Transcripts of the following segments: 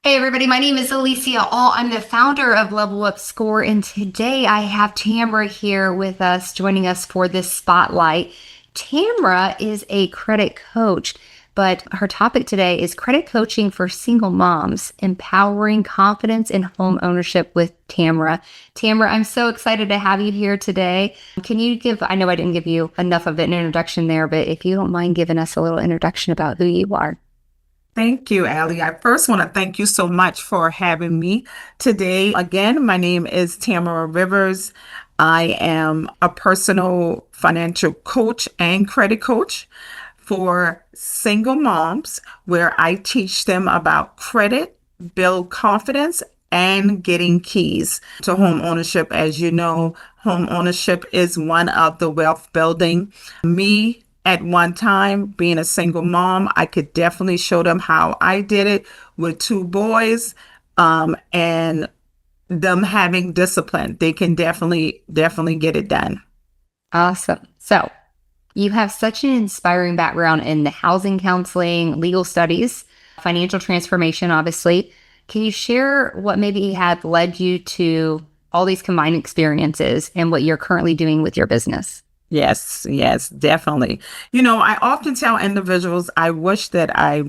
Hey everybody, my name is Alicia All. I'm the founder of Level Up Score, and today I have Tamara here with us, joining us for this spotlight. Tamara is a credit coach, but her topic today is credit coaching for single moms, empowering confidence in home ownership with Tamara. Tamara, I'm so excited to have you here today. Can you give, I know I didn't give you enough of an introduction there, but if you don't mind giving us a little introduction about who you are. Thank you, Allie. I first want to thank you so much for having me today. Again, my name is Tamara Rivers. I am a personal financial coach and credit coach for single moms, where I teach them about credit, build confidence, and getting keys to home ownership. As you know, home ownership is one of the wealth building. Me, at one time, being a single mom, I could definitely show them how I did it with two boys, and them having discipline. They can definitely get it done. Awesome. So, you have such an inspiring background in the housing counseling, legal studies, financial transformation, obviously. Can you share what maybe had led you to all these combined experiences and what you're currently doing with your business? Yes, yes, definitely. I often tell individuals I wish that I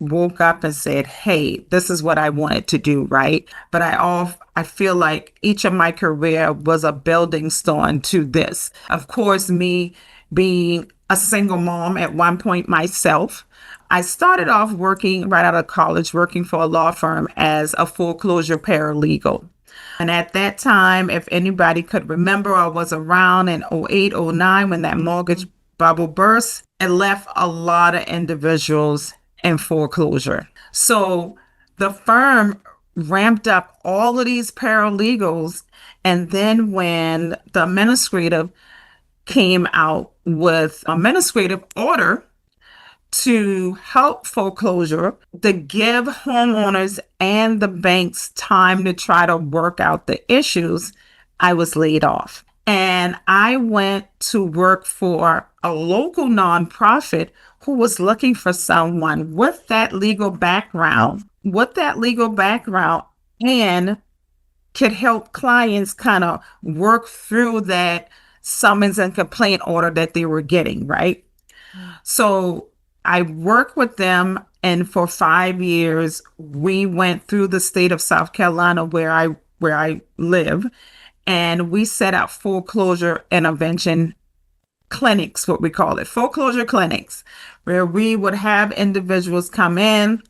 woke up and said, "Hey, this is what I wanted to do," right? But I feel like each of my career was a building stone to this. Of course, me being a single mom at one point myself, I started off working right out of college, working for a law firm as a foreclosure paralegal. And at that time, if anybody could remember, I was around in '08, '09 when that mortgage bubble burst. It left a lot of individuals in foreclosure. So the firm ramped up all of these paralegals. And then when the administrative came out with administrative order to help foreclosure, to give homeowners and the banks time to try to work out the issues, I was laid off. And I went to work for a local nonprofit who was looking for someone with that legal background, and could help clients kind of work through that summons and complaint order that they were getting, right? So I worked with them, and for 5 years, we went through the state of South Carolina where I live, and we set up foreclosure intervention clinics, what we call it, foreclosure clinics, where we would have individuals come in.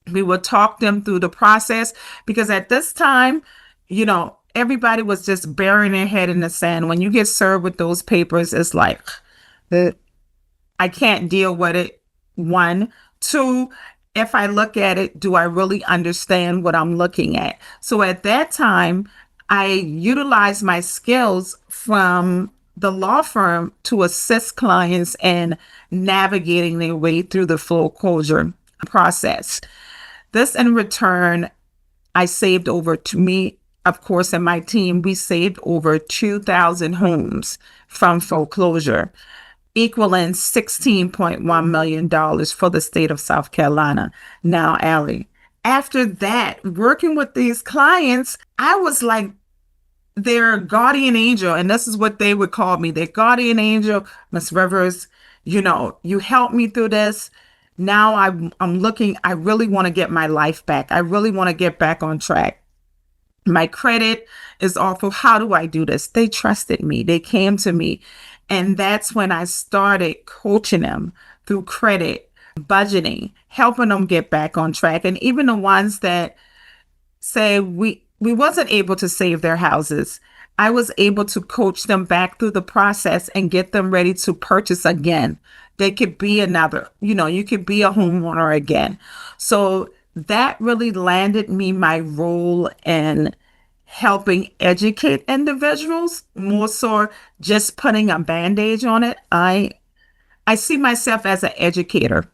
We would talk them through the process, because at this time, everybody was just burying their head in the sand. When you get served with those papers, it's like, the I can't deal with it. One. Two, if I look at it, do I really understand what I'm looking at? So at that time, I utilized my skills from the law firm to assist clients in navigating their way through the foreclosure process. This in return, I saved over to me, of course, and my team, we saved over 2,000 homes from foreclosure, equaling $16.1 million for the state of South Carolina. Now, Allie, after that, working with these clients, I was like their guardian angel, and this is what they would call me, their guardian angel. Miss Rivers, you helped me through this. Now I'm looking, I really want to get my life back. I really want to get back on track. My credit is awful. How do I do this? They trusted me. They came to me. And that's when I started coaching them through credit, budgeting, helping them get back on track. And even the ones that say we wasn't able to save their houses, I was able to coach them back through the process and get them ready to purchase again. They could be you could be a homeowner again. So that really landed me my role in helping educate individuals, more so just putting a bandage on it. I see myself as an educator.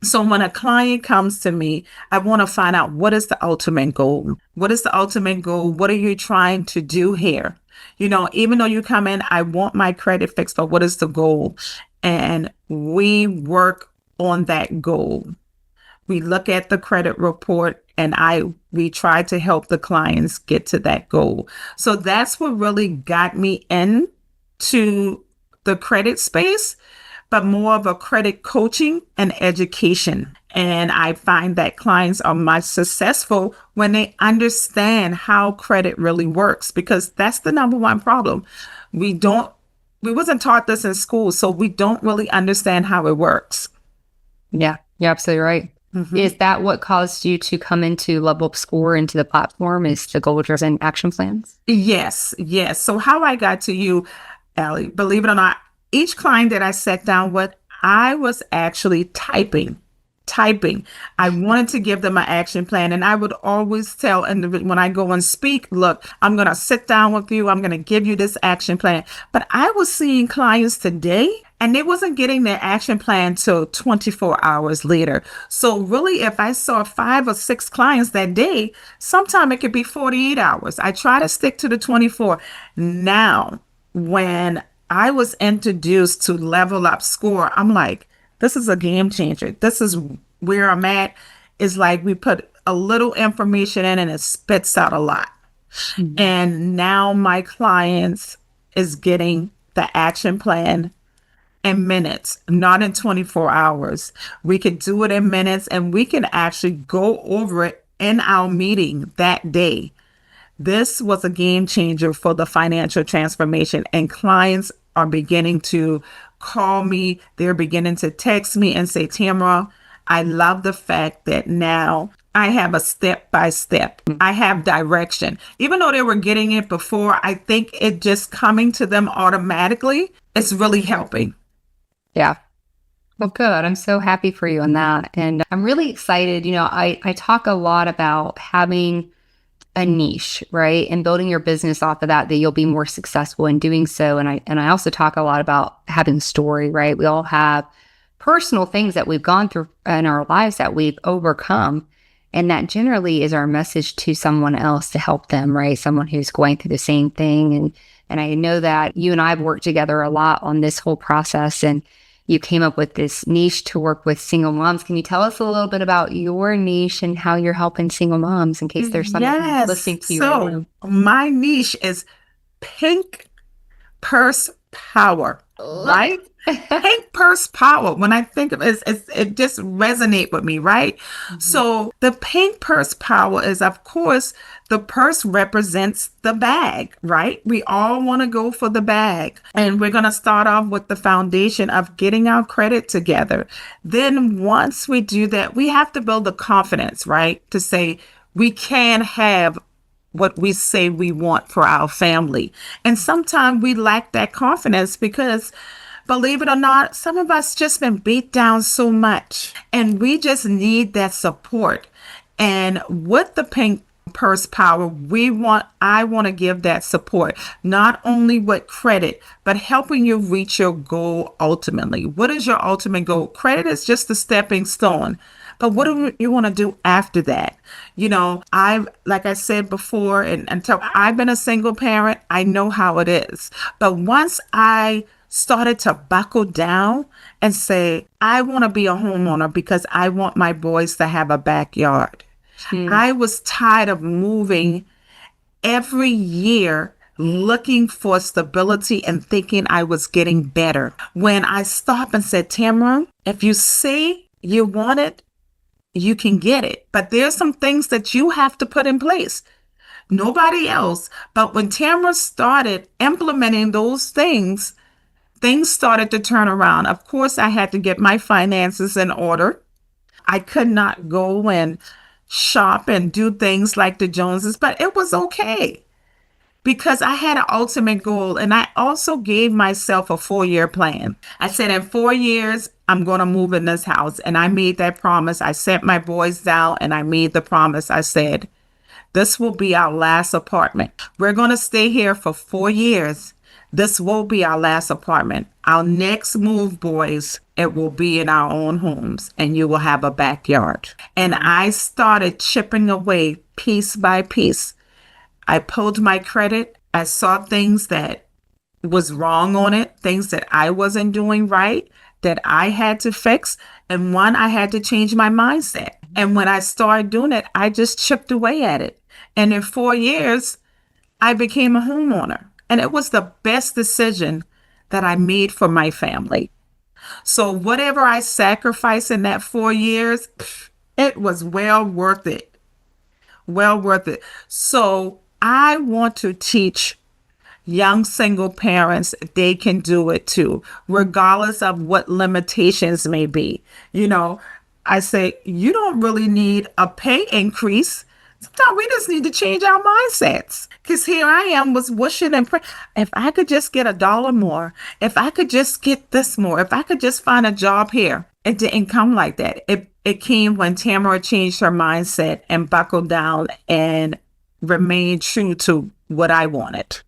So when a client comes to me, I want to find out, what is the ultimate goal? What is the ultimate goal? What are you trying to do here? Even though you come in, I want my credit fixed, but what is the goal? And we work on that goal. We look at the credit report and we try to help the clients get to that goal. So that's what really got me into the credit space, but more of a credit coaching and education. And I find that clients are much successful when they understand how credit really works, because that's the number one problem. We don't, we wasn't taught this in school, so we don't really understand how it works. Yeah, you're absolutely right. Mhm. Is that what caused you to come into Level Up Score, into the platform, is the goal-driven action plans? Yes, yes. So how I got to you, Allie, believe it or not, each client that I sat down with, I was actually typing. I wanted to give them an action plan. And I would always tell when I go and speak, look, I'm going to sit down with you. I'm going to give you this action plan. But I was seeing clients today and they wasn't getting their action plan till 24 hours later. So really, if I saw 5 or 6 clients that day, sometime it could be 48 hours. I try to stick to the 24. Now, when I was introduced to Level Up Score, I'm like, this is a game changer. This is where I'm at. It's like we put a little information in and it spits out a lot. Mhm. And now my clients is getting the action plan in minutes, not in 24 hours. We could do it in minutes and we can actually go over it in our meeting that day. This was a game changer for the financial transformation, and clients are beginning to call me. They're beginning to text me and say, Tamara, I love the fact that now I have a step by step. I have direction. Even though they were getting it before, I think it just coming to them automatically is really helping. Yeah. Well, good. I'm so happy for you on that. And I'm really excited. I talk a lot about having a niche, right? And building your business off of that you'll be more successful in doing so. And I also talk a lot about having a story, right? We all have personal things that we've gone through in our lives that we've overcome. And that generally is our message to someone else to help them, right? Someone who's going through the same thing. And I know that you and I have worked together a lot on this whole process, and you came up with this niche to work with single moms. Can you tell us a little bit about your niche and how you're helping single moms in case there's someone Yes. listening to you right So now? my niche is pink purse power, Love right? it. Pink purse power. When I think of it, it just resonate with me, right? Mhm. So the pink purse power is, of course, the purse represents the bag, right? We all want to go for the bag. And we're going to start off with the foundation of getting our credit together. Then once we do that, we have to build the confidence, right? To say we can have what we say we want for our family. And sometimes we lack that confidence because, believe it or not, some of us just been beat down so much and we just need that support. And with the pink purse power, I want to give that support, not only with credit, but helping you reach your goal ultimately. What is your ultimate goal? Credit is just a stepping stone. But what do you want to do after that? Like I said before, and until I've been a single parent, I know how it is. But once I started to buckle down and say, I want to be a homeowner because I want my boys to have a backyard. Mm. I was tired of moving every year looking for stability and thinking I was getting better. When I stopped and said, Tamara, if you say you want it, you can get it. But there's some things that you have to put in place. Nobody else. But when Tamara started implementing those things started to turn around. Of course, I had to get my finances in order. I could not go and shop and do things like the Joneses, but it was okay because I had an ultimate goal and I also gave myself a 4-year plan. I said, in 4 years, I'm going to move in this house. And I made that promise. I sent my boys down and I made the promise. I said, this will be our last apartment. We're going to stay here for 4 years. This will be our last apartment. Our next move, boys, it will be in our own homes and you will have a backyard. And I started chipping away piece by piece. I pulled my credit. I saw things that was wrong on it, things that I wasn't doing right, that I had to fix. And one, I had to change my mindset. And when I started doing it, I just chipped away at it. And in 4 years, I became a homeowner. And it was the best decision that I made for my family. So whatever I sacrificed in that 4 years, it was well worth it. Well worth it. So I want to teach young single parents they can do it too, regardless of what limitations may be. You know, I say you don't really need a pay increase. Sometimes we just need to change our mindsets. Because here I am was wishing and praying. If I could just get $1 more, if I could just get this more, if I could just find a job here. It didn't come like that. It came when Tamara changed her mindset and buckled down and remained true to what I wanted.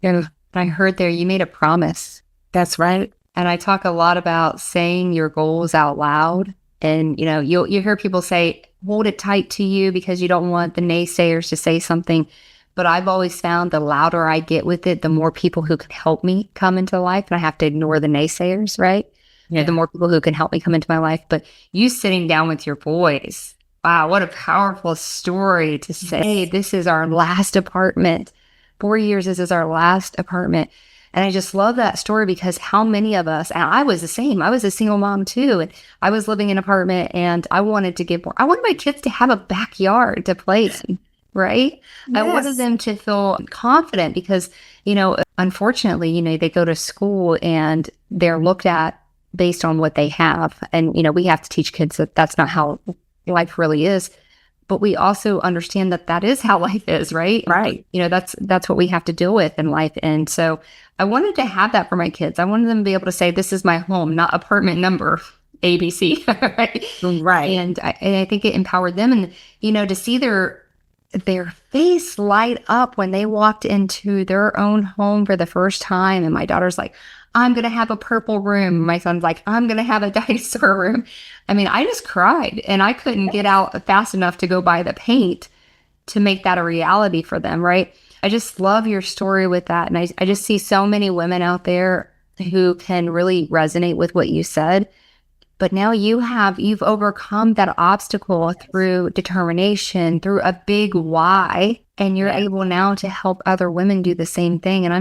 And I heard there you made a promise. That's right. And I talk a lot about saying your goals out loud. And you hear people say, hold it tight to you because you don't want the naysayers to say something. But I've always found the louder I get with it, the more people who can help me come into life. And I have to ignore the naysayers, right? The more people who can help me come into my life. But you sitting down with your boys, wow, what a powerful story to say, this is our last apartment. 4 years, this is our last apartment. And I just love that story because how many of us, and I was the same, I was a single mom too. And I was living in an apartment and I wanted to give more. I wanted my kids to have a backyard to play in, right? I wanted Yes. them to feel confident because, unfortunately, they go to school and they're looked at based on what they have. And, we have to teach kids that that's not how life really is. But we also understand that that is how life is, right? Right. That's what we have to deal with in life. And so I wanted to have that for my kids. I wanted them to be able to say, this is my home, not apartment number ABC, right? Right. And I think it empowered them and, to see their face light up when they walked into their own home for the first time. And my daughter's like, I'm going to have a purple room. My son's like, I'm going to have a dinosaur room. I mean, I just cried and I couldn't get out fast enough to go buy the paint to make that a reality for them, right? I just love your story with that. And I just see so many women out there who can really resonate with what you said. But now you've overcome that obstacle through determination, through a big why, and you're able now to help other women do the same thing. And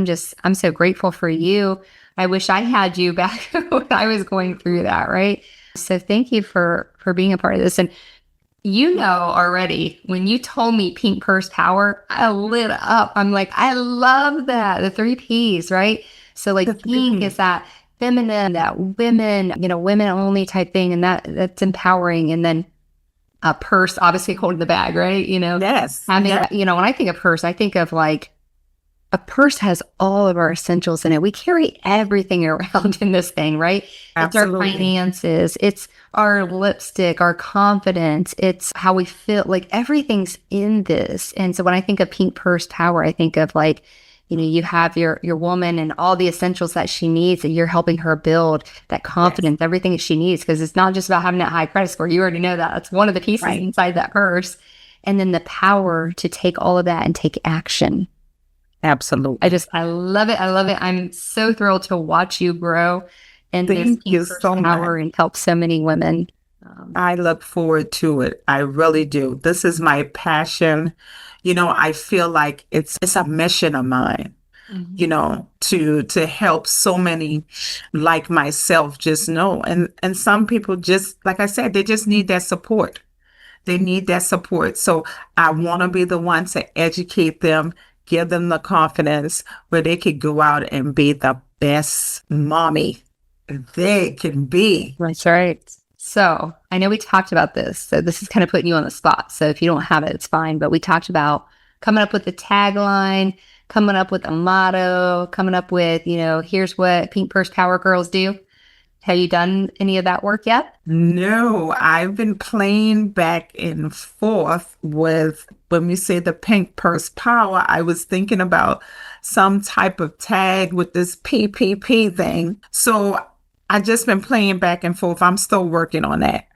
I'm so grateful for you. I wish I had you back when I was going through that, right? So thank you for being a part of this. And already when you told me pink purse power, I lit up. I'm like, I love that. The 3 Ps, right? So like pink is that feminine, that women, women only type thing. And that's empowering. And then a purse, obviously holding the bag, right? Yes. Having, Yes. when I think of purse, I think of like a purse has all of our essentials in it. We carry everything around in this thing, right? It's our Absolutely. finances, it's our lipstick, our confidence, it's how we feel. Like everything's in this. And so when I think of pink purse power, I think of like, you have your woman and all the essentials that she needs that you're helping her build that confidence, everything that she needs. Because it's not just about having that high credit score. You already know that. That's one of the pieces Right. inside that purse. And then the power to take all of that and take action. Absolutely. I love it. I love it. I'm so thrilled to watch you grow in this Thank you pink purse so power much. and help so many women. I look forward to it. I really do. This is my passion. I feel like it's a mission of mine, to help so many like myself just know. And some people just, like I said, they just need that support. They need that support. So I want to be the one to educate them, give them the confidence where they could go out and be the best mommy they can be. That's right. So I know we talked about this. So this is kind of putting you on the spot. So if you don't have it, it's fine. But we talked about coming up with the tagline, coming up with a motto, coming up with, here's what Pink Purse Power Girls do. Have you done any of that work yet? No, I've been playing back and forth with when we say the pink purse power, I was thinking about some type of tag with this PPP thing. So I just been playing back and forth. I'm still working on that.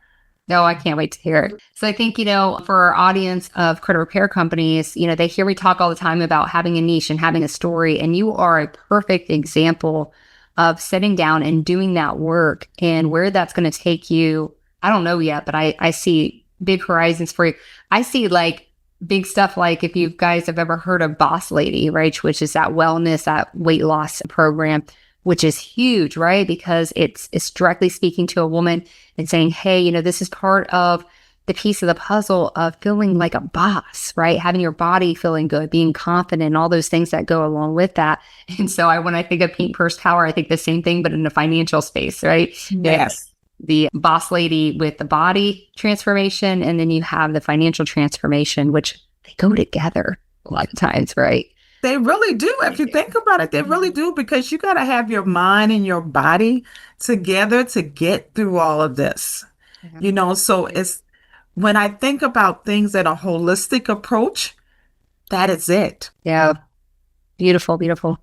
No, I can't wait to hear it. So I think, for our audience of credit repair companies, they hear me talk all the time about having a niche and having a story. And you are a perfect example of sitting down and doing that work and where that's going to take you. I don't know yet, but I see big horizons for you. I see like big stuff like if you guys have ever heard of Boss Lady, right? Which is that wellness, that weight loss program, which is huge, right? Because it's directly speaking to a woman and saying, hey, this is part of the piece of the puzzle of feeling like a boss, right? Having your body feeling good, being confident, all those things that go along with that. And so when I think of Pink Purse Power, I think the same thing, but in the financial space, right? Yes. The boss lady with the body transformation, and then you have the financial transformation, which they go together a lot of times, right? They really do. If you think about it, they really do because you got to have your mind and your body together to get through all of this. So it's when I think about things in a holistic approach, that is it. Yeah, beautiful, beautiful.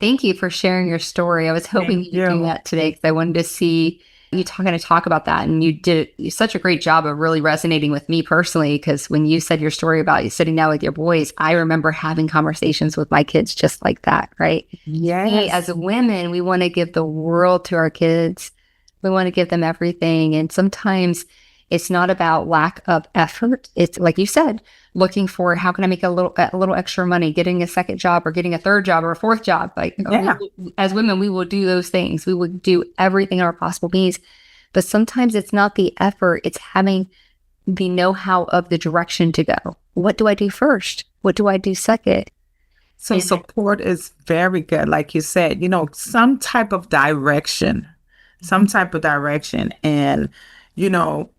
Thank you for sharing your story. I was hoping Thank you could do you. that today because I wanted to see you going to talk about that. And you did such a great job of really resonating with me personally. Because when you said your story about you sitting down with your boys, I remember having conversations with my kids just like that, right? We, as Yes. women, we want to give the world to our kids. We want to give them everything. And sometimes it's not about lack of effort. It's like you said, looking for how can I make a little extra money, getting a second job or getting a third job or a fourth job. Like Yeah. as women, we will do those things. We will do everything in our possible means. But sometimes it's not the effort, it's having the know-how of the direction to go. What do I do first? What do I do second? So support is very good. Like you said, some type of direction, some type of direction. And, you know,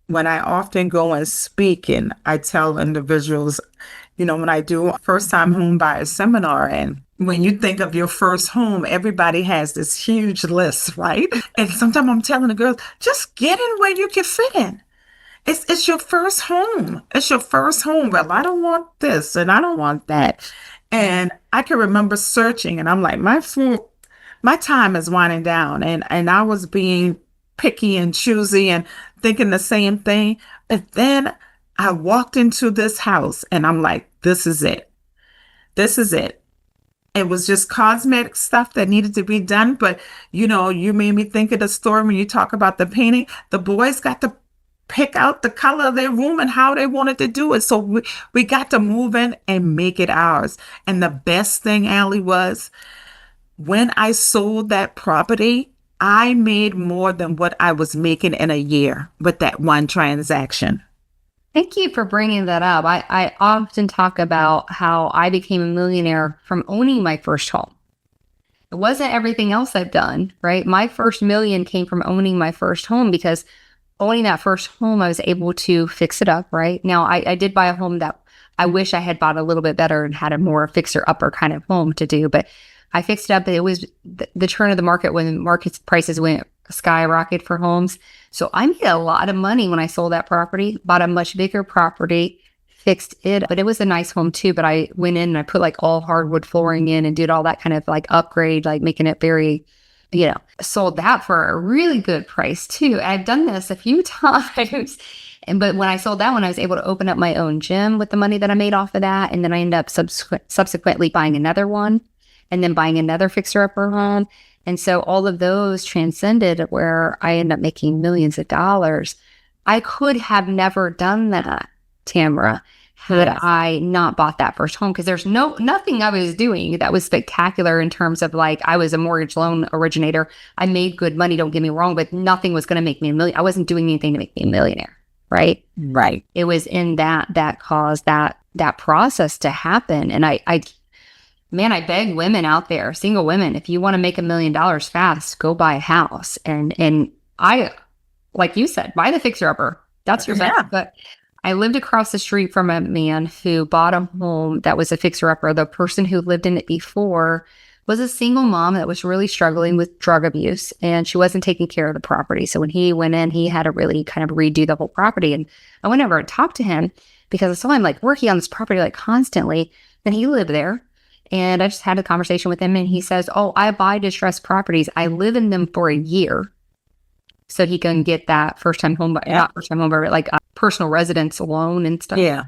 when I often go and speak and I tell individuals, when I do a first time home buyer seminar, and when you think of your first home, everybody has this huge list, right? And sometimes I'm telling the girls, just get in where you can fit in. It's your first home. It's your first home. Well, I don't want this and I don't want that. And I can remember searching and I'm like, my time is winding down and I was being picky and choosy and thinking the same thing. But then I walked into this house and I'm like, this is it. This is it. It was just cosmetic stuff that needed to be done. But, you made me think of the story when you talk about the painting. The boys got to pick out the color of their room and how they wanted to do it. So we got to move in and make it ours. And the best thing, Allie, was when I sold that property, I made more than what I was making in a year with that one transaction. Thank you for bringing that up. I often talk about how I became a millionaire from owning my first home. It wasn't everything else I've done, right? My first million came from owning my first home because owning that first home, I was able to fix it up, right? Now, I did buy a home that I wish I had bought a little bit better and had a more fixer-upper kind of home to do, but I fixed it up. It was the turn of the market when market prices went skyrocket for homes. So I made a lot of money when I sold that property, bought a much bigger property, fixed it. But it was a nice home too. But I went in and I put like all hardwood flooring in and did all that kind of like upgrade, like making it very, sold that for a really good price too. I've done this a few times. But when I sold that one, I was able to open up my own gym with the money that I made off of that. And then I ended up subsequently buying another one and then buying another fixer-upper home. And so all of those transcended where I ended up making millions of dollars. I could have never done that, Tamara, had I not bought that first home, because there's nothing I was doing that was spectacular in terms of like I was a mortgage loan originator. I made good money, don't get me wrong, but nothing was going to make me a million. I wasn't doing anything to make me a millionaire, right? Right. It was in that caused that process to happen. And man, I beg women out there, single women, if you want to make $1 million fast, go buy a house. And I, like you said, buy the fixer upper. That's your best. But I lived across the street from a man who bought a home that was a fixer upper. The person who lived in it before was a single mom that was really struggling with drug abuse, and she wasn't taking care of the property. So when he went in, he had to really kind of redo the whole property. And I went over and talked to him because I saw him like working on this property like constantly, and he lived there. And I just had a conversation with him, and he says, "Oh, I buy distressed properties. I live in them for a year so he can get that first-time home, not first-time home, but like a personal residence loan and stuff." Yeah.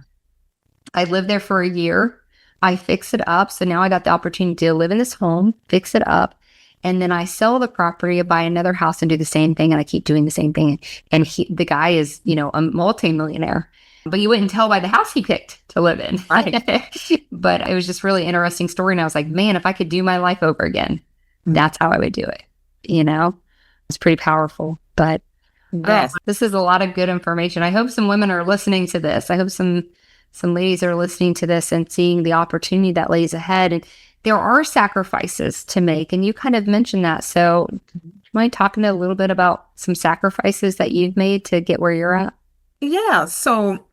I lived there for a year. I fixed it up. So now I got the opportunity to live in this home, fix it up. And then I sell the property, buy another house and do the same thing. And I keep doing the same thing. And the guy is, a multimillionaire, but you wouldn't tell by the house he picked to live in. Right. But it was just really interesting story. And I was like, man, if I could do my life over again, Mm. that's how I would do it. It's pretty powerful. But Yes. yes, this is a lot of good information. I hope some women are listening to this. I hope some ladies are listening to this and seeing the opportunity that lays ahead. And there are sacrifices to make, and you kind of mentioned that. So, do you mind talking a little bit about some sacrifices that you've made to get where you're at? Yeah. So,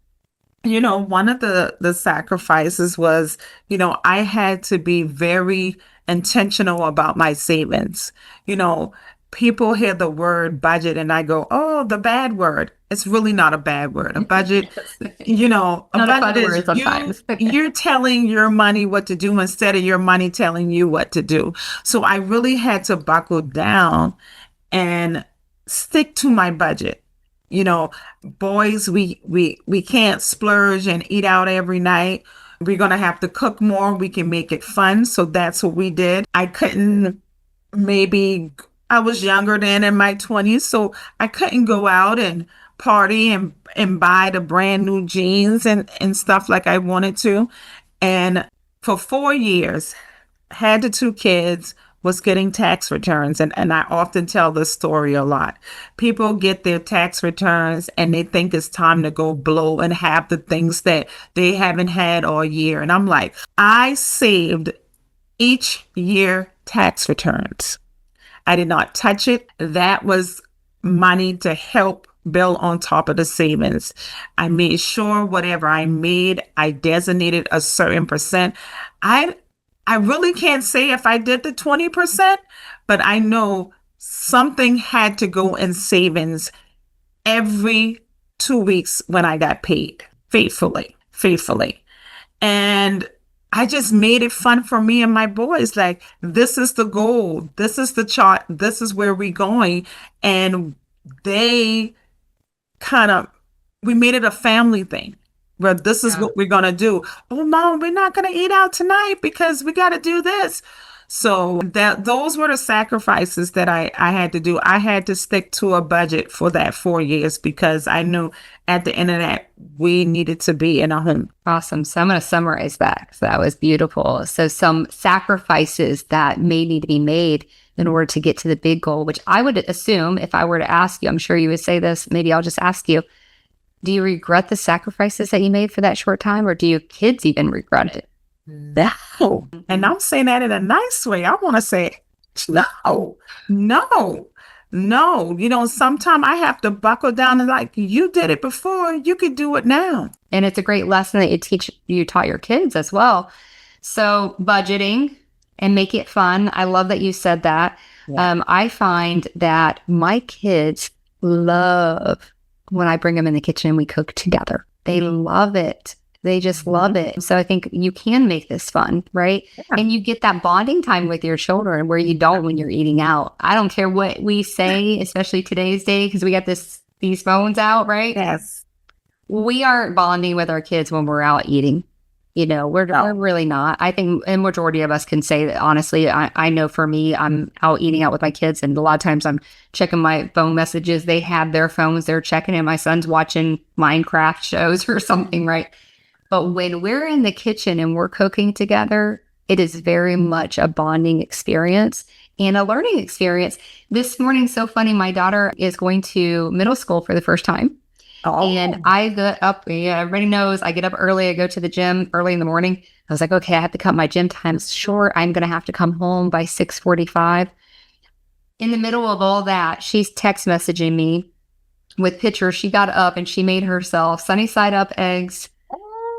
one of the sacrifices was, I had to be very intentional about my savings. You know, People hear the word budget and I go, "Oh, the bad word." It's really not a bad word. A budget, a Not a budget fun is word sometimes. you're telling your money what to do instead of your money telling you what to do. So I really had to buckle down and stick to my budget. You know, Boys, we can't splurge and eat out every night. We're gonna have to cook more. We can make it fun. So that's what we did. I couldn't maybe I was younger then in my 20s, so I couldn't go out and party and buy the brand new jeans and stuff like I wanted to. And for 4 years, had the two kids, was getting tax returns. And I often tell this story a lot. People get their tax returns and they think it's time to go blow and have the things that they haven't had all year. And I'm like, I saved each year tax returns. I did not touch it. That was money to help build on top of the savings. I made sure whatever I made, I designated a certain percent. I I really can't say if I did the 20%, but I know something had to go in savings every 2 weeks when I got paid faithfully, faithfully. And I just made it fun for me and my boys. Like, this is the goal. This is the chart. This is where we're going. And they kind of, we made it a family thing where this is Yeah. what we're going to do. Oh, mom, we're not going to eat out tonight because we got to do this. So those were the sacrifices that I had to do. I had to stick to a budget for that 4 years because I knew at the end of that, we needed to be in a home. Awesome. So I'm going to summarize that. So that was beautiful. So some sacrifices that may need to be made in order to get to the big goal, which I would assume if I were to ask you, I'm sure you would say this. Maybe I'll just ask you, do you regret the sacrifices that you made for that short time, or do your kids even regret it? No. And I'm saying that in a nice way. I want to say, no, no, no. Sometimes I have to buckle down and like, you did it before, you could do it now. And it's a great lesson that you taught your kids as well. So budgeting and make it fun. I love that you said that. Yeah. I find that my kids love when I bring them in the kitchen and we cook together. They love it. They just love it. So I think you can make this fun, right? Yeah. And you get that bonding time with your children where you don't when you're eating out. I don't care what we say, especially today's day, because we got these phones out, right? Yes. We aren't bonding with our kids when we're out eating. We're really not. I think a majority of us can say that honestly. I know for me, I'm out eating out with my kids, and a lot of times I'm checking my phone messages. They have their phones, they're checking it. My son's watching Minecraft shows or something, right? But when we're in the kitchen and we're cooking together, it is very much a bonding experience and a learning experience. This morning, so funny, my daughter is going to middle school for the first time. And Oh, I get up, yeah, everybody knows I get up early. I go to the gym early in the morning. I was like, okay, I have to cut my gym times short. I'm going to have to come home by 6:45. In the middle of all that, she's text messaging me with pictures. She got up and she made herself sunny side up eggs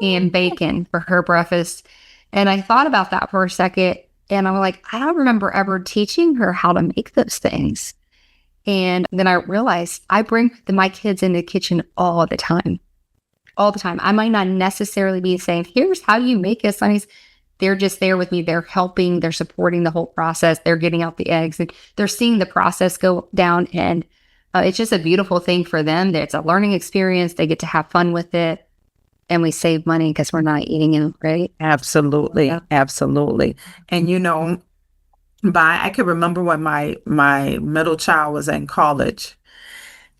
and bacon for her breakfast. And I thought about that for a second. And I'm like, I don't remember ever teaching her how to make those things. And then I realized I bring my kids in the kitchen all the time. All the time. I might not necessarily be saying, here's how you make it, Sonny's. They're just there with me. They're helping. They're supporting the whole process. They're getting out the eggs. And they're seeing the process go down. And it's just a beautiful thing for them. It's a learning experience. They get to have fun with it. And we save money because we're not eating it, right? absolutely. Yeah. Absolutely. And by, I can remember when my middle child was in college,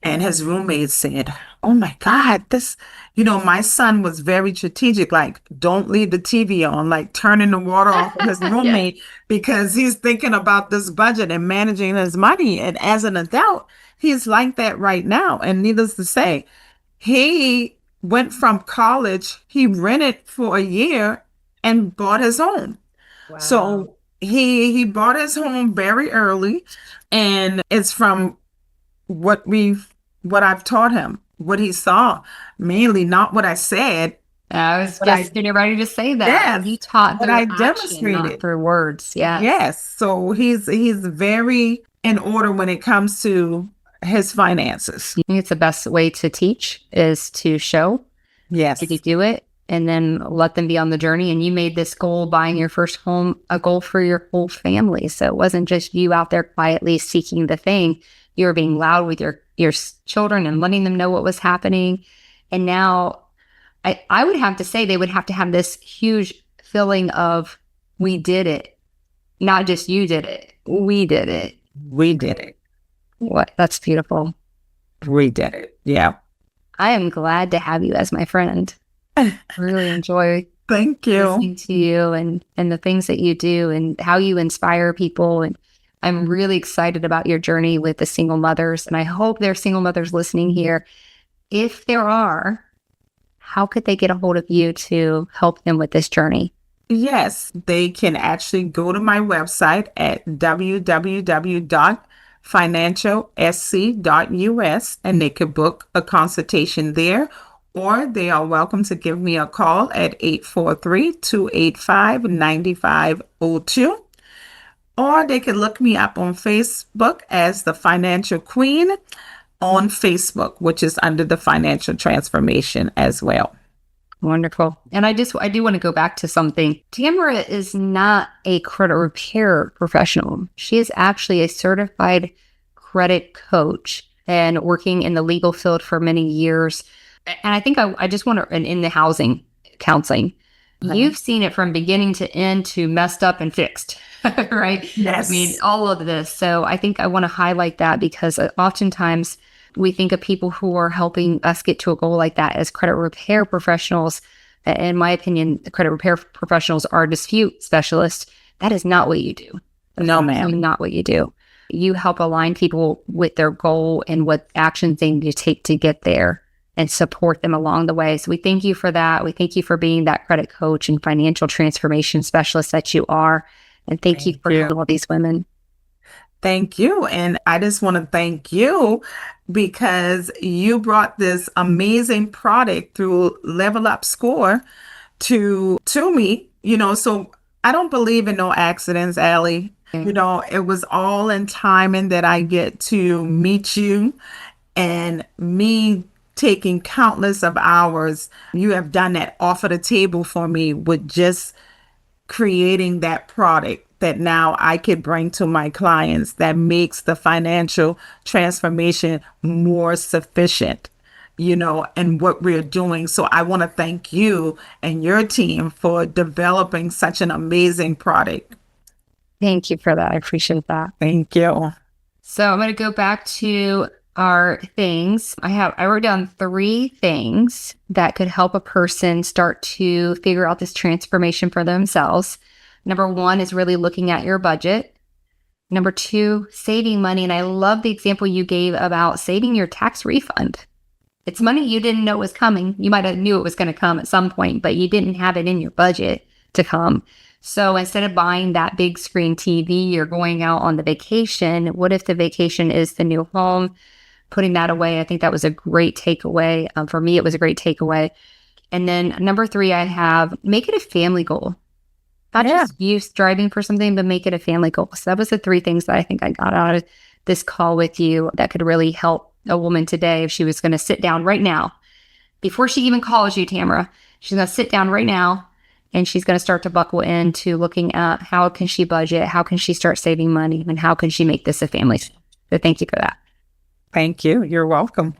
and his roommate said, "Oh my God, this, my son was very strategic, like, don't leave the TV on, like turning the water off for his Yeah. roommate because he's thinking about this budget and managing his money." And as an adult, he's like that right now. And needless to say, he went from college, he rented for a year and bought his own. Wow. So he bought his home very early, and it's from what I've taught him, what he saw, mainly not what I said, I was but just getting ready to say that. You yes, taught what through I action, not demonstrated. through words. Yes. Yes. So he's very in order when it comes to his finances. I think it's the best way to teach is to show if you Yes. do it and then let them be on the journey. And you made this goal, buying your first home, a goal for your whole family. So it wasn't just you out there quietly seeking the thing. You were being loud with your children and letting them know what was happening. And now I would have to say they would have to have this huge feeling of we did it. Not just you did it. We did it. We did it. What? That's beautiful. We did it. Yeah. I am glad to have you as my friend. Really enjoy Thank you. listening to you and the things that you do and how you inspire people. And I'm really excited about your journey with the single mothers. And I hope there are single mothers listening here. If there are, how could they get a hold of you to help them with this journey? Yes, they can actually go to my website at www.financialsc.us, and they could book a consultation there, or they are welcome to give me a call at 843-285-9502, or they could look me up on Facebook as the Financial Queen on Facebook, which is under the Financial Transformation as well. Wonderful. And I do want to go back to something. Tamara is not a credit repair professional. She is actually a certified credit coach and working in the legal field for many years. And I think I just want to, and in the housing counseling, you've seen it from beginning to end to messed up and fixed, right? I mean, Yes. all of this. So I think I want to highlight that because oftentimes we think of people who are helping us get to a goal like that as credit repair professionals. In my opinion, the credit repair professionals are dispute specialists. That is not what you do. No, ma'am. Not what you do. You help align people with their goal and what actions they need to take to get there and support them along the way. So we thank you for that. We thank you for being that credit coach and financial transformation specialist that you are. And thank you for helping all these women. Thank you. And I just want to thank you because you brought this amazing product through Level Up Score to me, so I don't believe in no accidents, Allie. It was all in timing that I get to meet you, and me taking countless of hours. You have done that off of the table for me with just creating that product that now I could bring to my clients that makes the financial transformation more sufficient, and what we're doing. So I want to thank you and your team for developing such an amazing product. Thank you for that. I appreciate that. Thank you. So I'm going to go back to our things. I wrote down 3 things that could help a person start to figure out this transformation for themselves. Number 1 is really looking at your budget. Number 2, saving money. And I love the example you gave about saving your tax refund. It's money you didn't know was coming. You might have knew it was going to come at some point, but you didn't have it in your budget to come. So instead of buying that big screen TV, you're going out on the vacation. What if the vacation is the new home? Putting that away. I think that was a great takeaway. For me, it was a great takeaway. And then number 3, I have make it a family goal. Not just you striving for something, but make it a family goal. So that was the 3 things that I think I got out of this call with you that could really help a woman today if she was going to sit down right now. Before she even calls you, Tamara, she's going to sit down right now and she's going to start to buckle into looking at how can she budget, how can she start saving money, and how can she make this a family. So thank you for that. Thank you. You're welcome.